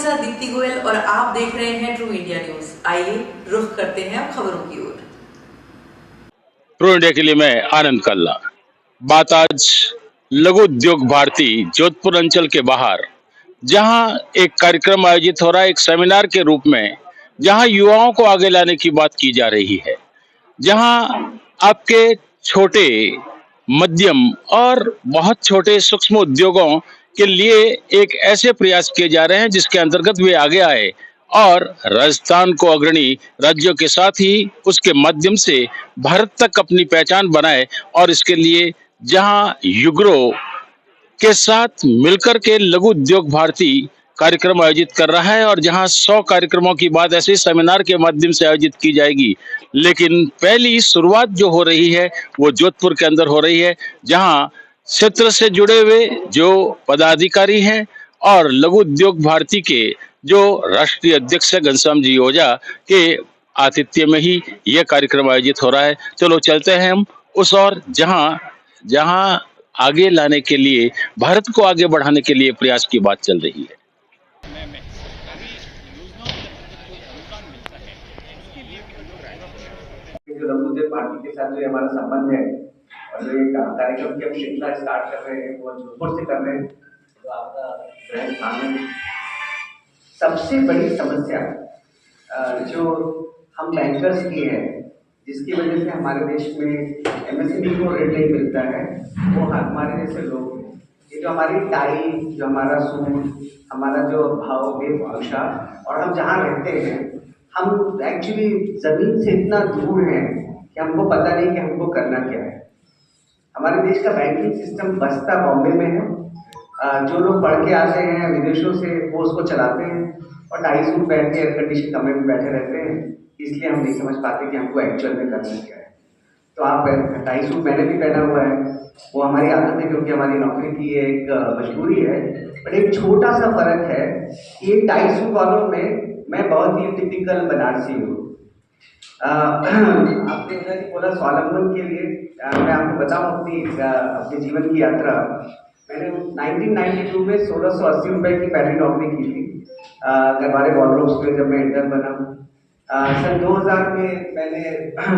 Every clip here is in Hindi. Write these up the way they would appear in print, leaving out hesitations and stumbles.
साथ दीप्ति गोयल और आप देख रहे हैं ट्रू इंडिया न्यूज। आइए रुख करते हैं अब खबरों की ओर। ट्रू इंडिया के लिए मैं आनंद कल्ला। बात आज लघु उद्योग भारती जोधपुर अंचल के बाहर, जहां एक कार्यक्रम आयोजित हो रहा है, एक सेमिनार के रूप में, जहां युवाओं को आगे लाने की बात की जा रही है, जहां आपके छोटे, मध्यम और बहुत छोटे सूक्ष्म उद्योगों के लिए एक ऐसे प्रयास किए जा रहे हैं जिसके अंतर्गत वे आगे आए और राजस्थान को अग्रणी राज्यों के साथ ही उसके माध्यम से भारत तक अपनी पहचान बनाए। और इसके लिए जहां युग्रो के साथ मिलकर के लघु उद्योग भारती कार्यक्रम आयोजित कर रहा है और जहां 100 कार्यक्रमों की बात ऐसे सेमिनार के माध्यम से आयोजित की जाएगी, लेकिन पहली शुरुआत जो हो रही है वो जोधपुर के अंदर हो रही है, जहां क्षेत्र से जुड़े हुए जो पदाधिकारी हैं और लघु उद्योग भारती के जो राष्ट्रीय अध्यक्ष है घनश्याम जी ओझा के आतिथ्य में ही यह कार्यक्रम आयोजित हो रहा है। चलो चलते हैं हम उस ओर, जहां जहां आगे लाने के लिए, भारत को आगे बढ़ाने के लिए प्रयास की बात चल रही है। जो लघु उद्योग भारती के साथ जो हमारा संबंध है और जो ये कार्यक्रम की हम श्रृंखला स्टार्ट कर रहे हैं वो जोधपुर से कर रहे हैं, तो आपका ग्रह स्थान में सबसे बड़ी समस्या जो हम बैंकर्स की है, जिसकी वजह से हमारे देश में एमएसएमई को रेट नहीं मिलता है, वो हमारे जैसे लोग हैं। ये जो हमारी टाई, जो हमारा सूट, हमारा जो भाव वेशभूषा और हम जहाँ रहते हैं, हम एक्चुअली ज़मीन से इतना दूर हैं कि हमको पता नहीं कि हमको करना क्या है। हमारे देश का बैंकिंग सिस्टम बसता बॉम्बे में है। जो लोग पढ़ के आते हैं विदेशों से वो उसको चलाते हैं और टाई सूट पहन के एयर कंडीशन कमरे में बैठे रहते हैं, इसलिए हम नहीं समझ पाते कि हमको एक्चुअल में करना क्या है। तो आप टाई सूट मैंने भी पहना हुआ है, वो हमारी आदत है क्योंकि हमारी नौकरी की एक मजबूरी है। बट एक छोटा सा फर्क है कि टाई सूट वालों में मैं बहुत ही टिपिकल बनारसी हूँ। आपने बोला स्वावलंबन के लिए मैं आपको बताऊँ अपनी जीवन की यात्रा। मैंने 1992 में 1680 रुपये की पहली नौकरी की थी गरवारे वॉलरोब्स में, जब मैं इंटर्न बना। सन 2000 में मैंने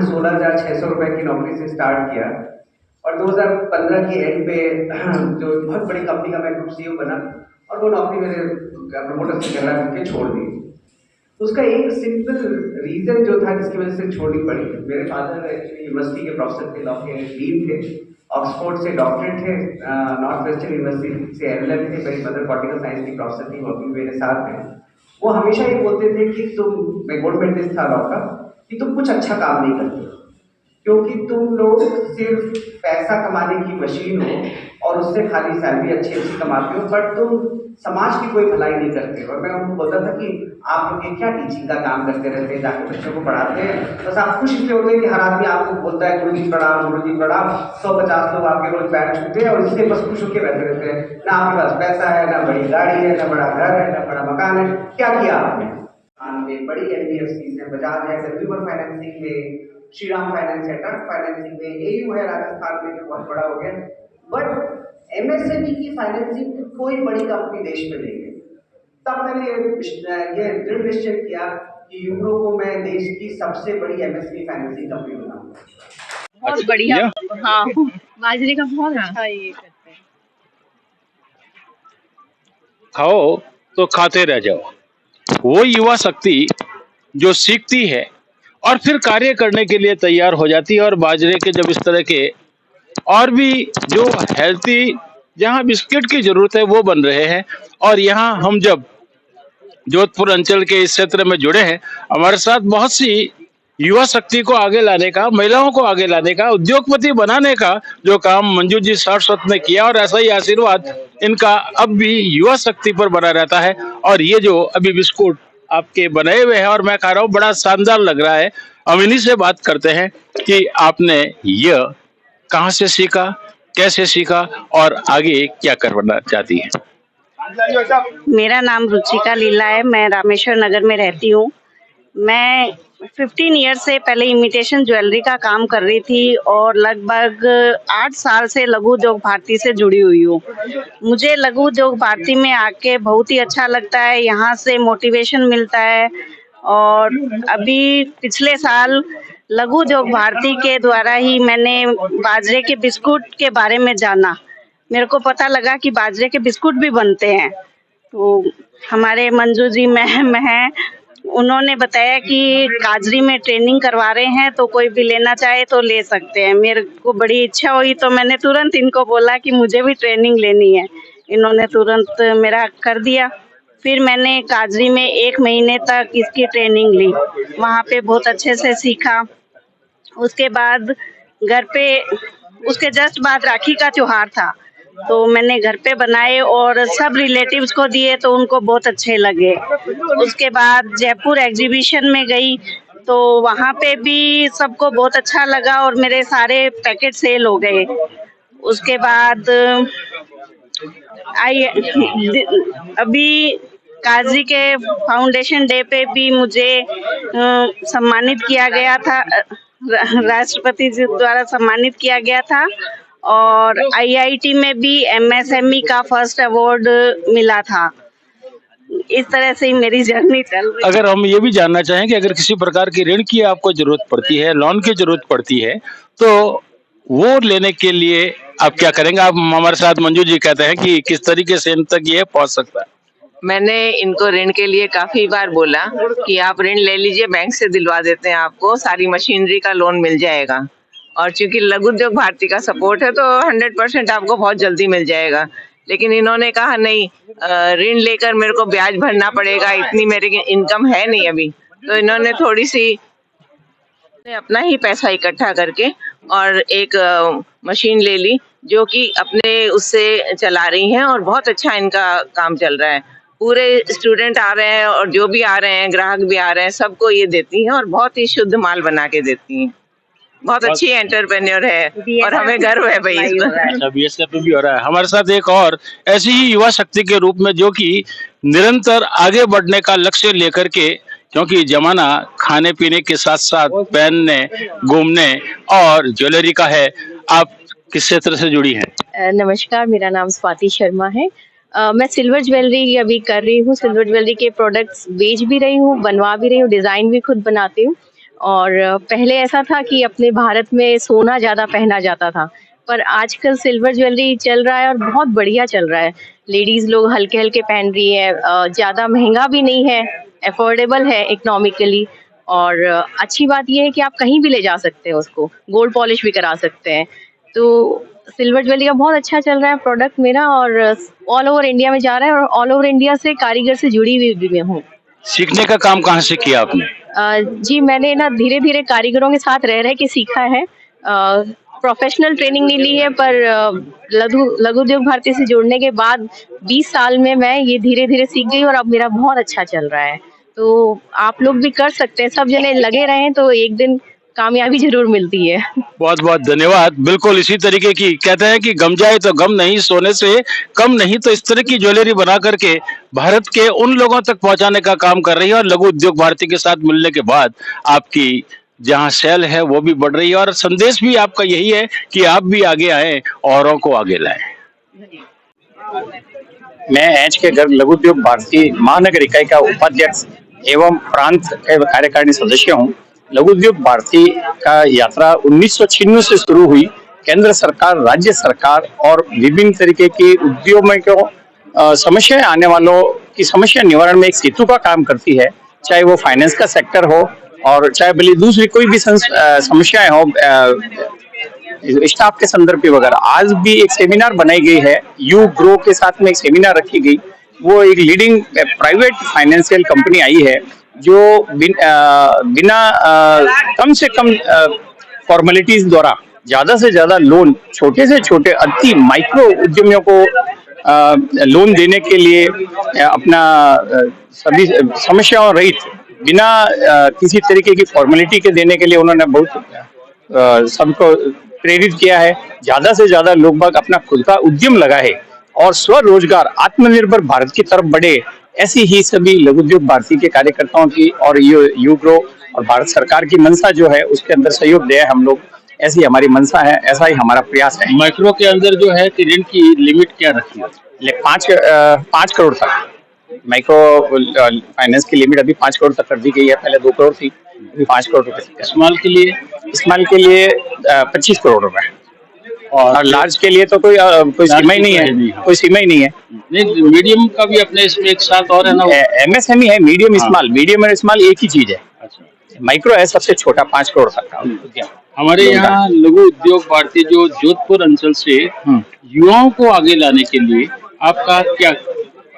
16,600 रुपये की नौकरी से स्टार्ट किया और 2015 की एंड पे जो बहुत बड़ी कंपनी का मैं ग्रुप सीईओ बना और वो नौकरी मेरे प्रमोटर से करना करके छोड़ दी। तो उसका एक सिंपल रीज़न जो था जिसकी वजह से छोड़नी पड़ी, मेरे फादर एक्चुअली यूनिवर्सिटी के प्रोफेसर थे, लॉ के डीन थे, ऑक्सफोर्ड से डॉक्टरेट थे, नॉर्थ वेस्टर्न यूनिवर्सिटी से एलएलएम थे, मेरी मदर पॉलिटिकल साइंस की प्रोफेसर थी, वर्किंग मेरे साथ में। वो हमेशा ये बोलते थे कि तुम, मैं गोल्ड मेडलिस्ट था लॉ का, कि तुम कुछ अच्छा काम नहीं करते क्योंकि तुम लोग सिर्फ पैसा कमाने की मशीन हो और उससे खाली सैलरी अच्छी कमाते हो, बट तुम समाज की कोई भलाई नहीं करते। और मैं उनको बोलता था कि आप लोग क्या टीचिंग का काम करते रहते हैं, जाके बच्चों को पढ़ाते हैं, बस आप खुश इसलिए होते हैं कि हर आदमी आपको बोलता है गुरु जी प्रणाम, गुरु जी प्रणाम। 150 लोग आपके रोज पैर छूते हैं और इससे बस खुश होकर बैठे रहते हैं। ना आपके पास पैसा है, ना बड़ी गाड़ी है, ना बड़ा घर है, ना बड़ा मकान है। क्या किया आपने? में बड़ी एनबीएफसी है, बजाज है, कंज्यूमर फाइनेंसिंग में, श्रीराम फाइनेंस है, ट्रक फाइनेंसिंग में, एयू है राजस्थान में जो बहुत बड़ा हो गया। बट एमएसएमई की फाइनेंसिंग कोई बड़ी कंपनी देश में नहीं है। तब मैंने ये दृढ़ निश्चय किया कि यूग्रो को मैं देश की सबसे बड़ी एमएसएमई फाइनेंसिंग कंपनी बनाऊंगा। बहुत बढ़िया। हाँ, बाजरे का बहुत अच्छा ये करते हैं। खाओ तो खाते रह जाओ, वो युवा शक्ति जो सीखती है और फिर कार्य करने के लिए तैयार हो जाती है। और बाजरे के जब इस तरह के और भी जो हेल्थी, जहाँ बिस्किट की जरूरत है वो बन रहे हैं, और यहाँ हम जब जोधपुर अंचल के इस क्षेत्र में जुड़े हैं, हमारे साथ बहुत सी युवा शक्ति को आगे लाने का, महिलाओं को आगे लाने का, उद्योगपति बनाने का जो काम मंजू जी सारस्वत ने किया, और ऐसा ही आशीर्वाद इनका अब भी युवा शक्ति पर बना रहता है। और ये जो अभी बिस्कुट आपके बनाए हुए हैं और मैं खा रहा हूँ, बड़ा शानदार लग रहा है। हम इन्हीं से बात करते हैं कि आपने यह कहाँ से सीखा, कैसे सीखा और आगे क्या करना चाहती हैं? मेरा नाम रुचिका लीला है, मैं रामेश्वर नगर में रहती हूँ। मैं 15 ईयर से पहले इमिटेशन ज्वेलरी का काम कर रही थी और लगभग 8 साल से लघु उद्योग भारती से जुड़ी हुई हूँ। मुझे लघु उद्योग भारती में आके बहुत ही अच्छा लगता है, यहाँ से मोटिवेशन मिलता है। और अभी पिछले साल लघु उद्योग भारती के द्वारा ही मैंने बाजरे के बिस्कुट के बारे में जाना। मेरे को पता लगा कि बाजरे के बिस्कुट भी बनते हैं। तो हमारे मंजू जी मैम हैं, उन्होंने बताया कि काजरी में ट्रेनिंग करवा रहे हैं, तो कोई भी लेना चाहे तो ले सकते हैं। मेरे को बड़ी इच्छा हुई तो मैंने तुरंत इनको बोला कि मुझे भी ट्रेनिंग लेनी है। इन्होंने तुरंत मेरा कर दिया। फिर मैंने काजरी में 1 महीने तक इसकी ट्रेनिंग ली, वहाँ पे बहुत अच्छे से सीखा। उसके बाद घर पे, उसके जस्ट बाद राखी का त्योहार था, तो मैंने घर पे बनाए और सब रिलेटिव्स को दिए तो उनको बहुत अच्छे लगे। उसके बाद जयपुर एग्जीबिशन में गई तो वहाँ पे भी सबको बहुत अच्छा लगा और मेरे सारे पैकेट सेल हो गए। उसके बाद अभी काजी के फाउंडेशन डे पे भी मुझे सम्मानित किया गया था, राष्ट्रपति जी द्वारा सम्मानित किया गया था। और आईआईटी में भी एमएसएमई का फर्स्ट अवार्ड मिला था। इस तरह से ही मेरी जर्नी चल रही है। अगर हम ये भी जानना चाहें कि अगर किसी प्रकार की ऋण की आपको जरूरत पड़ती है, लोन की जरूरत पड़ती है, तो वो लेने के लिए आप क्या करेंगे? आप हमारे साथ मंजू जी कहते हैं कि किस तरीके से इन तक ये पहुंच सकता है। मैंने इनको ऋण के लिए काफी बार बोला कि आप ऋण ले लीजिए, बैंक से दिलवा देते हैं, आपको सारी मशीनरी का लोन मिल जाएगा। और चूंकि लघु उद्योग भारती का सपोर्ट है तो 100% आपको बहुत जल्दी मिल जाएगा। लेकिन इन्होंने कहा नहीं, ऋण लेकर मेरे को ब्याज भरना पड़ेगा, इतनी मेरी इनकम है नहीं अभी। तो इन्होंने थोड़ी सी अपना ही पैसा इकट्ठा करके और एक मशीन ले ली, जो कि अपने उससे चला रही हैं और बहुत अच्छा इनका काम चल रहा है। पूरे स्टूडेंट आ रहे हैं और जो भी आ रहे हैं, ग्राहक भी आ रहे हैं, सबको ये देती हैं और बहुत ही शुद्ध माल बना के देती हैं। बहुत अच्छी एंटरप्रेन्योर है और हमें गर्व है भाई इस पर। अच्छा, बीएसएफ भी हो रहा है। हमारे साथ एक और ऐसी ही युवा शक्ति के रूप में जो कि निरंतर आगे बढ़ने का लक्ष्य लेकर के, क्योंकि जमाना खाने पीने के साथ साथ पहनने, घूमने और ज्वेलरी का है। आप किस क्षेत्र से जुड़ी हैं? नमस्कार, मेरा नाम स्वाति शर्मा है। मैं सिल्वर ज्वेलरी अभी कर रही हूँ। सिल्वर ज्वेलरी के प्रोडक्ट्स बेच भी रही हूँ, बनवा भी रही हूँ, डिज़ाइन भी खुद बनाती हूँ। और पहले ऐसा था कि अपने भारत में सोना ज़्यादा पहना जाता था, पर आजकल सिल्वर ज्वेलरी चल रहा है और बहुत बढ़िया चल रहा है। लेडीज़ लोग हल्के हल्के पहन रही है, ज़्यादा महंगा भी नहीं है, अफोर्डेबल है इकोनॉमिकली। और अच्छी बात यह है कि आप कहीं भी ले जा सकते हैं उसको, गोल्ड पॉलिश भी करा सकते हैं। तो सिल्वर ज्वेलरी का बहुत अच्छा चल रहा है प्रोडक्ट मेरा, और ऑल ओवर इंडिया में जा रहा है और ऑल ओवर इंडिया से कारीगर से जुड़ी हुई भी मैं हूँ। सीखने का काम कहाँ से किया आपने? जी, मैंने ना धीरे धीरे कारीगरों के साथ रह के सीखा है। प्रोफेशनल ट्रेनिंग नहीं ली है, पर लघु उद्योग भारती से जुड़ने के बाद 20 साल में मैं ये धीरे धीरे सीख गई और अब मेरा बहुत अच्छा चल रहा है। तो आप लोग भी कर सकते हैं, सब जने लगे रहें तो एक दिन कामयाबी जरूर मिलती है। बहुत बहुत धन्यवाद। बिल्कुल इसी तरीके की, कहते हैं कि गम जाए तो गम नहीं, सोने से कम नहीं, तो इस तरह की ज्वेलरी बना करके भारत के उन लोगों तक पहुंचाने का काम कर रही है। और लघु उद्योग भारती के साथ मिलने के बाद आपकी जहां सेल है वो भी बढ़ रही है और संदेश भी आपका यही है कि आप भी आगे आए, औरों को आगे लाएं। मैं एच के गर्ग लघु उद्योग भारती महानगर इकाई का उपाध्यक्ष एवं प्रांत कार्यकारिणी सदस्य हूँ। लघु उद्योग भारती का यात्रा 1996 से शुरू हुई। केंद्र सरकार, राज्य सरकार और विभिन्न तरीके की उद्योगों को समस्याएं आने वालों की समस्या निवारण में एक सेतु का काम करती है, चाहे वो फाइनेंस का सेक्टर हो और चाहे भले दूसरी कोई भी समस्याएं हो, स्टाफ के संदर्भ पे वगैरह। आज भी एक सेमिनार बनाई गई है, यू ग्रो के साथ में एक सेमिनार रखी गई। वो एक लीडिंग प्राइवेट फाइनेंशियल कंपनी आई है जो बिना कम से कम फॉर्मेलिटीज द्वारा ज्यादा से ज्यादा लोन छोटे से छोटे अति माइक्रो उद्यमियों को लोन देने के लिए अपना सभी समस्याओं रहित बिना किसी तरीके की फॉर्मेलिटी के देने के लिए उन्होंने बहुत सबको प्रेरित किया है। ज्यादा से ज्यादा लोग बाग अपना खुद का उद्यम लगाए और स्वरोजगार आत्मनिर्भर भारत की तरफ बढ़े, ऐसी ही सभी लघु उद्योग भारती के कार्यकर्ताओं की और यू ग्रो और भारत सरकार की मंशा जो है उसके अंदर सहयोग दे हम लोग, ऐसी हमारी मंशा है, ऐसा ही हमारा प्रयास है। माइक्रो के अंदर जो है कि ऋण की लिमिट क्या रखी है? 5 करोड़ तक माइक्रो फाइनेंस की लिमिट अभी 5 करोड़ तक कर दी गई है। पहले 2 करोड़ थी, अभी 5 करोड़ रुपए। स्मॉल के लिए 25 करोड़ रुपए और लार्ज के लिए तो कोई सीमा ही नहीं है, कोई सीमा ही नहीं है। नहीं, मीडियम का भी अपने इसमें एक साथ और है ना? MSME है, मीडियम स्मॉल, मीडियम और स्मॉल एक ही चीज है। अच्छा, माइक्रो है सबसे छोटा 5 करोड़ तक का उद्यम। हमारे यहाँ लघु उद्योग भारती जो जोधपुर अंचल से युवाओं को आगे लाने के लिए आपका क्या?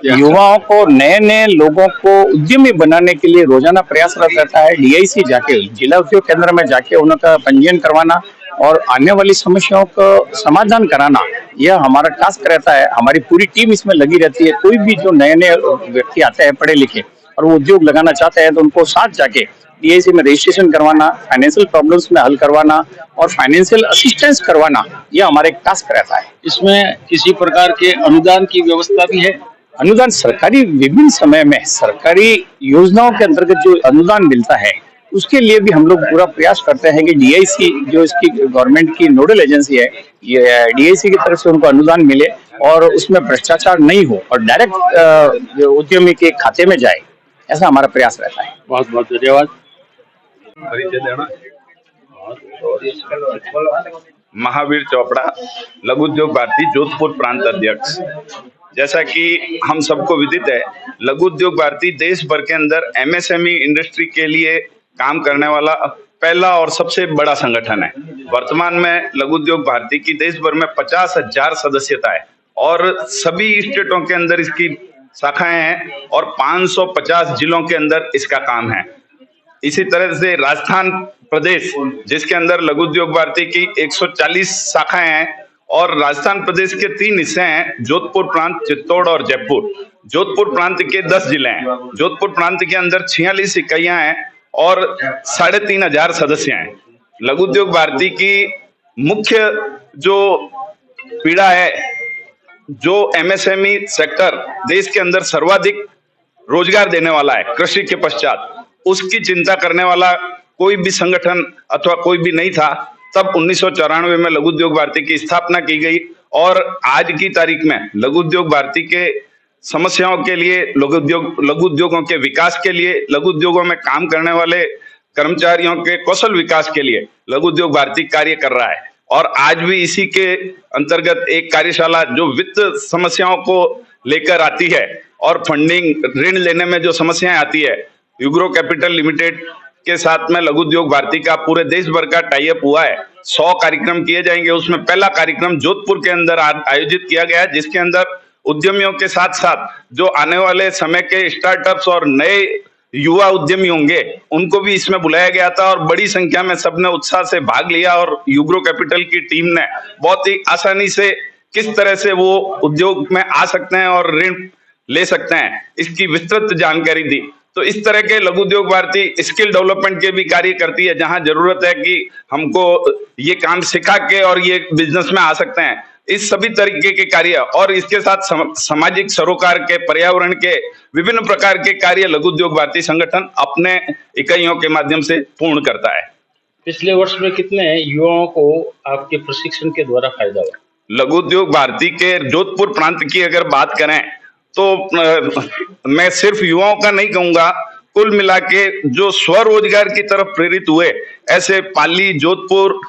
युवाओं को, नए लोगों को उद्यमी बनाने के लिए रोजाना प्रयासरत रहता है। DIC जाके, जिला उद्योग केंद्र में जाके उनका पंजीयन करवाना और आने वाली समस्याओं का समाधान कराना, यह हमारा टास्क रहता है। हमारी पूरी टीम इसमें लगी रहती है। कोई भी जो नए व्यक्ति आते हैं पढ़े लिखे और वो उद्योग लगाना चाहते हैं तो उनको साथ जाके DIC में रजिस्ट्रेशन करवाना, फाइनेंशियल प्रॉब्लम्स में हल करवाना और फाइनेंशियल असिस्टेंस करवाना, यह हमारा एक टास्क रहता है। इसमें किसी प्रकार के अनुदान की व्यवस्था भी है? अनुदान सरकारी विभिन्न समय में सरकारी योजनाओं के अंतर्गत जो अनुदान मिलता है उसके लिए भी हम लोग पूरा प्रयास करते हैं कि DIC जो इसकी गवर्नमेंट की नोडल एजेंसी है, ये DIC की तरफ से उनको अनुदान मिले और उसमें भ्रष्टाचार नहीं हो और डायरेक्ट उद्यमी के खाते में जाए, ऐसा हमारा प्रयास रहता है। बहुत बहुत धन्यवाद। महावीर चोपड़ा, लघु उद्योग भारती जोधपुर प्रांत अध्यक्ष। जैसा कि हम सबको विदित है, लघु उद्योग भारती देश भर के अंदर MSME इंडस्ट्री के लिए काम करने वाला पहला और सबसे बड़ा संगठन है। वर्तमान में लघु उद्योग भारती की देश भर में 50,000 सदस्यता है और सभी स्टेटों के अंदर इसकी शाखाएं हैं और 550 जिलों के अंदर इसका काम है। इसी तरह से राजस्थान प्रदेश, जिसके अंदर लघु उद्योग भारती की 140 शाखाएं हैं और राजस्थान प्रदेश के 3 हिस्से हैं, जोधपुर प्रांत, चित्तौड़ और जयपुर। जोधपुर प्रांत के 10 जिले हैं। जोधपुर प्रांत के अंदर 46 इकाइयां हैं और 3,500 सदस्य हैं। लघु उद्योग भारती की मुख्य जो पीड़ा है, जो MSME सेक्टर देश के अंदर सर्वाधिक रोजगार देने वाला है कृषि के पश्चात, उसकी चिंता करने वाला कोई भी संगठन अथवा कोई भी नहीं था। तब 1994 में लघु उद्योग भारती की स्थापना की गई और आज की तारीख में लघु उद्योग भारती के समस्याओं के लिए, लघु उद्योगों के विकास के लिए, लघु उद्योगों में काम करने वाले कर्मचारियों के कौशल विकास के लिए लघु उद्योग भारती कार्य कर रहा है। और आज भी इसी के अंतर्गत एक कार्यशाला जो वित्त समस्याओं को लेकर आती है और फंडिंग, ऋण लेने में जो समस्याएं आती है, यूग्रो कैपिटल लिमिटेड के साथ में लघु उद्योग भारती का पूरे देश भर का टाई अप हुआ है। 100 कार्यक्रम किए जाएंगे। उसमें पहला कार्यक्रम जोधपुर के अंदर आयोजित किया गया है, जिसके अंदर उद्यमियों के साथ साथ जो आने वाले समय के स्टार्टअप्स और नए युवा उद्यमी होंगे उनको भी इसमें बुलाया गया था और बड़ी संख्या में सबने उत्साह से भाग लिया और यूग्रो कैपिटल की टीम ने बहुत ही आसानी से किस तरह से वो उद्योग में आ सकते हैं और ऋण ले सकते हैं, इसकी विस्तृत जानकारी दी। तो इस तरह के लघु उद्योग भारती स्किल डेवलपमेंट के भी कार्य करती है, जहां जरूरत है कि हमको ये काम सिखा के और ये बिजनेस में आ सकते हैं। इस सभी तरीके के कार्य और इसके साथ सामाजिक सरोकार के, पर्यावरण के विभिन्न प्रकार के कार्य लघु उद्योग भारती संगठन अपने इकाइयों के माध्यम से पूर्ण करता है। पिछले वर्ष में कितने युवाओं को आपके प्रशिक्षण के द्वारा फायदा हुआ? लघु उद्योग भारती के जोधपुर प्रांत की अगर बात करें तो मैं सिर्फ युवाओं का नहीं कहूंगा, कुल मिला के जो स्वरोजगार की तरफ प्रेरित हुए, ऐसे पाली, जोधपुर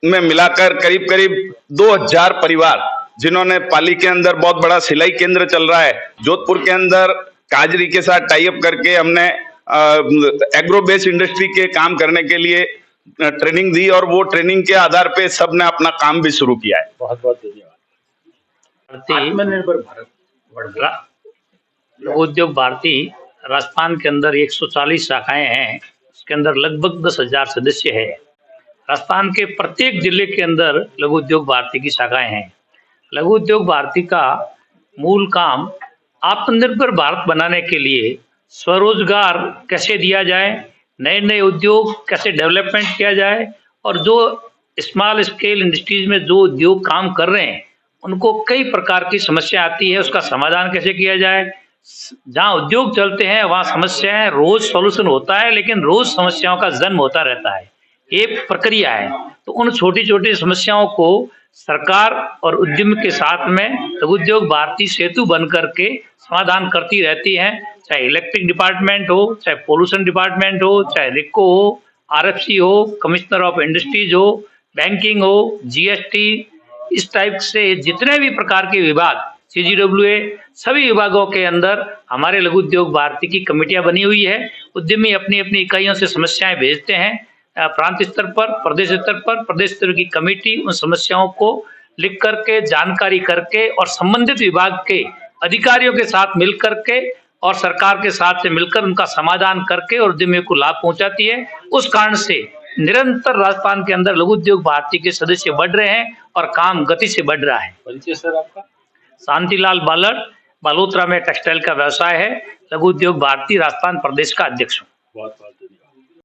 में मिलाकर करीब करीब 2000 परिवार, जिन्होंने पाली के अंदर बहुत बड़ा सिलाई केंद्र चल रहा है, जोधपुर के अंदर काजरी के साथ टाई अप करके हमने एग्रो बेस्ड इंडस्ट्री के काम करने के लिए ट्रेनिंग दी और वो ट्रेनिंग के आधार पे सबने अपना काम भी शुरू किया है। बहुत बहुत धन्यवाद। आत्मनिर्भर भारत लघु उद्योग भारती राजस्थान के अंदर 140 शाखाएं हैं, उसके अंदर लगभग 10,000 सदस्य है। राजस्थान के प्रत्येक जिले के अंदर लघु उद्योग भारती की शाखाएं हैं। लघु उद्योग भारती का मूल काम आत्मनिर्भर भारत बनाने के लिए स्वरोजगार कैसे दिया जाए, नए नए उद्योग कैसे डेवलपमेंट किया जाए और जो स्मॉल स्केल इंडस्ट्रीज में जो उद्योग काम कर रहे हैं उनको कई प्रकार की समस्या आती है, उसका समाधान कैसे किया जाए, जहाँ उद्योग चलते हैं वहाँ समस्याएं रोज सॉल्यूशन होता है, लेकिन रोज समस्याओं का जन्म होता रहता है। ये प्रक्रिया है। तो उन छोटी छोटी समस्याओं को सरकार और उद्यम के साथ में लघु उद्योग भारती सेतु बन करके समाधान करती रहती है। चाहे इलेक्ट्रिक डिपार्टमेंट हो, चाहे पोल्यूशन डिपार्टमेंट हो, चाहे रिको हो, आरएफसी हो, कमिश्नर ऑफ इंडस्ट्रीज हो, बैंकिंग हो, जीएसटी, इस टाइप से जितने भी प्रकार के विभाग, CGWA, सभी विभागों के अंदर हमारे लघु उद्योग भारती की कमेटियां बनी हुई है। उद्यमी अपनी अपनी इकाइयों से समस्याएं भेजते हैं प्रांत स्तर पर, प्रदेश स्तर पर। प्रदेश स्तर की कमेटी उन समस्याओं को लिख करके, जानकारी करके और संबंधित विभाग के अधिकारियों के साथ मिल करके और सरकार के साथ से मिलकर उनका समाधान करके और उद्यमियों को लाभ पहुंचाती है। उस कारण से निरंतर राजस्थान के अंदर लघु उद्योग भारती के सदस्य बढ़ रहे हैं और काम गति से बढ़ रहा है। परिचय सर आपका? शांतिलाल बालड़, बालोतरा में टेक्सटाइल का व्यवसाय है। लघु उद्योग भारती राजस्थान प्रदेश का अध्यक्ष हूँ। बहुत बहुत